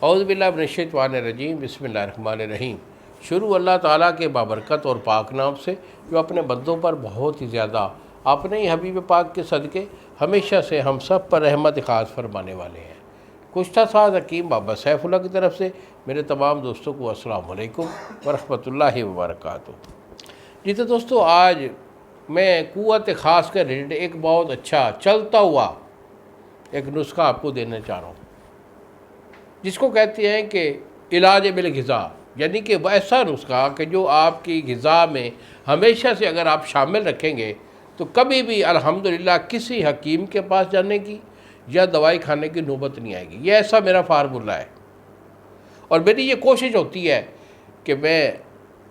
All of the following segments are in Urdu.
اعوذ باللہ من الشیطان الرجیم، بسم اللہ الرحمن الرحیم۔ شروع اللہ تعالیٰ کے بابرکت اور پاک نام سے جو اپنے بندوں پر بہت ہی زیادہ اپنے ہی حبیب پاک کے صدقے ہمیشہ سے ہم سب پر رحمت خاص فرمانے والے ہیں۔ کچھ تھا ساز حکیم بابا سیف اللہ کی طرف سے میرے تمام دوستوں کو السلام علیکم ورحمۃ اللہ وبرکاتہ۔ جی تو دوستو، آج میں قوت خاص کے ریلیٹڈ ایک بہت اچھا چلتا ہوا ایک نسخہ آپ کو دینا چاہ رہا ہوں، جس کو کہتے ہیں کہ علاج بالغذا، یعنی کہ وہ ایسا نسخہ کہ جو آپ کی غذا میں ہمیشہ سے اگر آپ شامل رکھیں گے تو کبھی بھی الحمدللہ کسی حکیم کے پاس جانے کی یا دوائی کھانے کی نوبت نہیں آئے گی۔ یہ ایسا میرا فارمولہ ہے، اور میری یہ کوشش ہوتی ہے کہ میں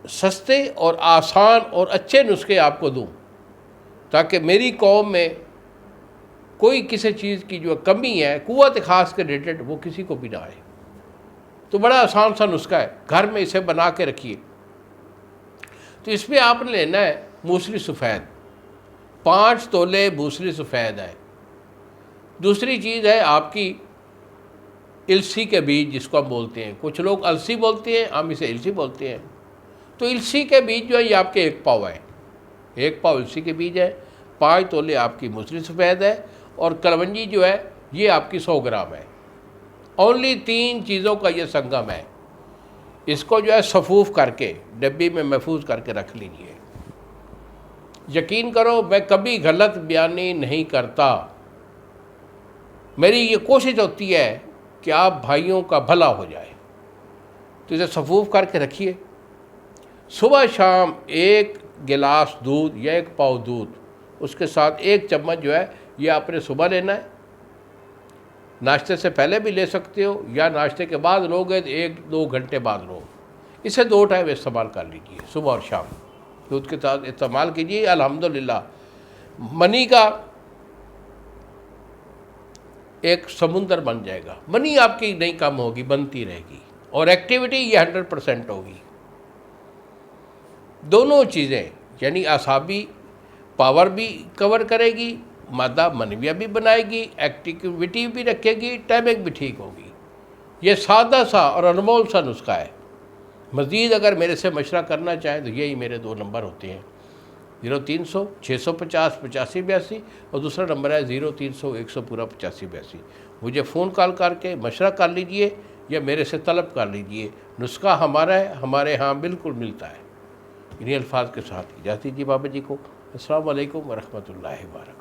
سستے اور آسان اور اچھے نسخے آپ کو دوں، تاکہ میری قوم میں کوئی کسی چیز کی جو کمی ہے قوت خاص کے ریلیٹڈ وہ کسی کو بھی نہ آئے۔ تو بڑا آسان سا نسخہ ہے، گھر میں اسے بنا کے رکھیے۔ تو اس میں آپ نے لینا ہے موسلی سفید، 5 تولے موسلی سفید ہے۔ دوسری چیز ہے آپ کی السی کے بیج، جس کو ہم بولتے ہیں، کچھ لوگ السی بولتے ہیں، ہم اسے السی بولتے ہیں۔ تو السی کے بیج جو ہے یہ آپ کے 1 پاؤ ہے، 1 پاؤ السی کے بیج ہے، 5 تولے آپ کی موسلی سفید ہے، اور کلونجی جو ہے یہ آپ کی 100 گرام ہے۔ اونلی 3 چیزوں کا یہ سنگم ہے۔ اس کو جو ہے صفوف کر کے ڈبی میں محفوظ کر کے رکھ لیجئے۔ یقین کرو میں کبھی غلط بیانی نہیں کرتا، میری یہ کوشش ہوتی ہے کہ آپ بھائیوں کا بھلا ہو جائے۔ تو اسے صفوف کر کے رکھیے۔ صبح شام 1 گلاس دودھ یا 1 پاؤ دودھ، اس کے ساتھ 1 چمچ جو ہے یہ آپ نے صبح لینا ہے۔ ناشتے سے پہلے بھی لے سکتے ہو، یا ناشتے کے بعد لو گے تو 1-2 گھنٹے بعد لو۔ اسے 2 ٹائم استعمال کر لیجئے، صبح اور شام دودھ کے ساتھ استعمال کیجئے۔ الحمدللہ منی کا ایک سمندر بن جائے گا، منی آپ کی نہیں کم ہوگی، بنتی رہے گی، اور ایکٹیویٹی یہ 100% ہوگی۔ دونوں چیزیں یعنی اعصابی پاور بھی کور کرے گی، مادہ منویہ بھی بنائے گی، ایکٹیویٹی بھی رکھے گی، ٹائمنگ بھی ٹھیک ہوگی۔ یہ سادہ سا اور انمول سا نسخہ ہے۔ مزید اگر میرے سے مشورہ کرنا چاہیں تو یہی میرے 2 نمبر ہوتے ہیں، 0300 650 8582، اور دوسرا نمبر ہے 0300 100 پورا 8582۔ مجھے فون کال کر کے مشورہ کر لیجئے یا میرے سے طلب کر لیجئے۔ نسخہ ہمارا ہے، ہمارے ہاں بالکل ملتا ہے۔ انہی الفاظ کے ساتھ اجازت دیجیے بابا جی کو۔ السلام علیکم ورحمۃ اللہ وبرکاتہ۔